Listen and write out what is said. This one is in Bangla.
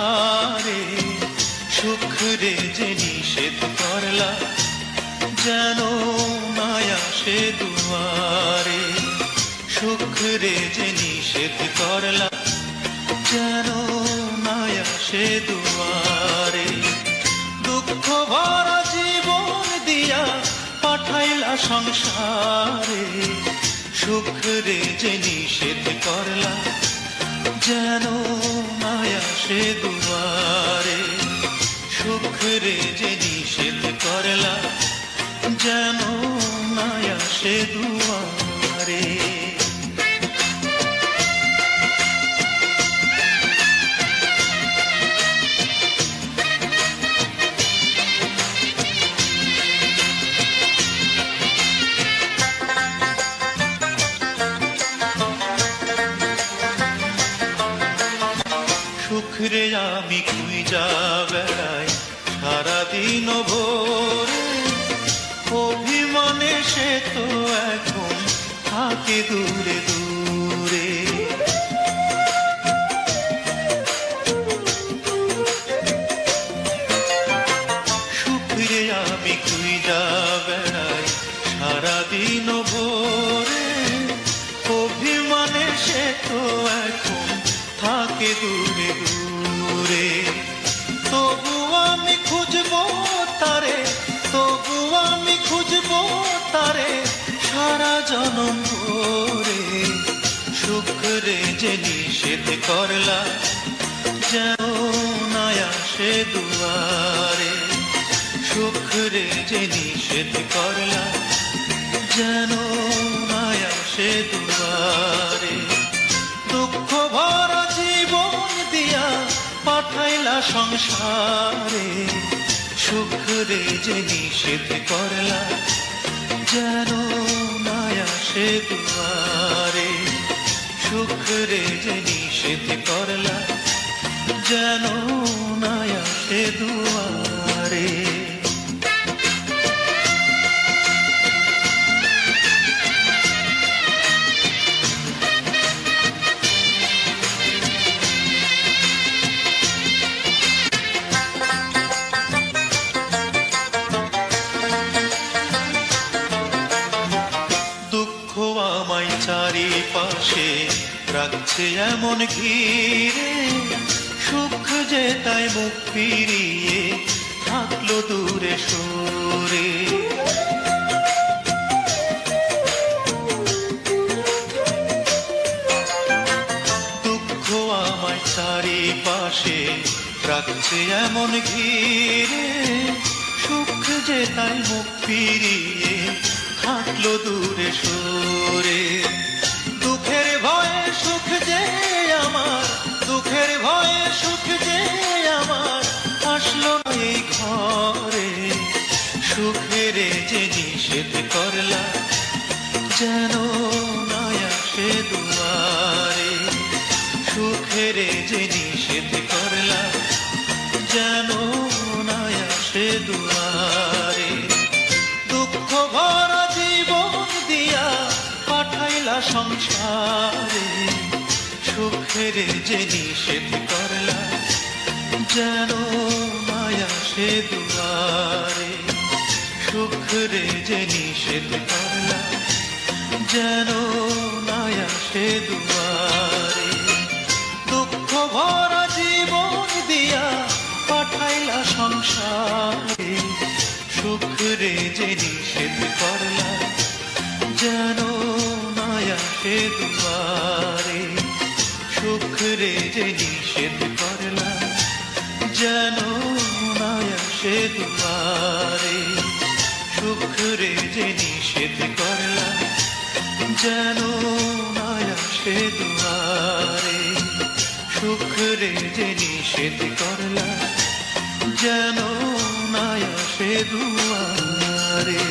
সংসারে, সুখ রে যে নিষেধ করলা, যেন মায়া সে দুয়ারে। সুখ রে যে নিষেধ করলা, যেন মায়া সে দুয়ারে। দুঃখ ভরা জীবন দিয়া পাঠাইলা সংসারে, সুখ রে যে নিষেধ করলা, যেন মায়া সে দুয়ারে। সুখ রে যে নিষেধ করলা, যেন মায়া সে দুয়ারে। সুখ রে আমি খুঁজা বেড়াই সারাদিন ভোরে, অভিমানে সে তো এখন থাকে দূরে দূরে। সুখ রে আমি খুঁজা বেড়াই সারাদিন ভোরে, অভিমানে সে তো এখন থাকে দূরে দূরে। তবু আমি খুঁজবো তারে, তবু আমি খুঁজবো তারে সারা জনম ভরে। সুখ রে যে নিষেধ করলা, যেন মায়া সে দুয়ারে। সুখ রে যে নিষেধ করলা, যেন মায়া সে দুয়ারে। দুঃখ ভরা জীবন দিয়া পাঠাইলা সংসারে, সুখ রে যে নিষেধ করলা, যেন মায়া সে দুয়ারে। সুখ রে যে নিষেধ করলা, যেন মায়া সে দুয়ারে। আমায় চারিপাশে রাখছে এমন ঘিরে, সুখ যে তাই মুখ ফিরিয়ে থাকলো দূরে সরে। দুঃখ আমায় চারিপাশে রাখছে এমন ঘিরে, সুখ যে তাই মুখ ফিরিয়ে থাকলো দূরে সরে। দুঃখের ভয়ে সুখ যে আমার, দুঃখের ভয়ে সুখ যে আমার আসলো এই ঘরে। সুখের যে নিষেধ করলা, যেন মায়া সে দুয়ারে। সুখের যে নিষেধ করলা, যেন মায়া সে দুয়ারে। দুঃখ ভরা জীবন দিয়া পাঠাইলা সংসারে, সুখের যে নিষেধ করলা, যেন মায়া সে দুয়ারে। সুখ রে যে নিষেধ করলা, যেন মায়া সে দুয়ারে। দুঃখ ভরা জীবন দিয়া পাঠাইলা সংসারে, সুখ রে যে নিষেধ করলা, যেন মায়া সে দুয়ারে। সুখ রে যে নিষেধ করলা, যেন মায়া সে দুয়ারে। সুখ রে যে নিষেধ করলা, যেন মায়া সে দুয়ারে। সুখ রে যে নিষেধ করলা, যেন মায়া সে দুয়ারে।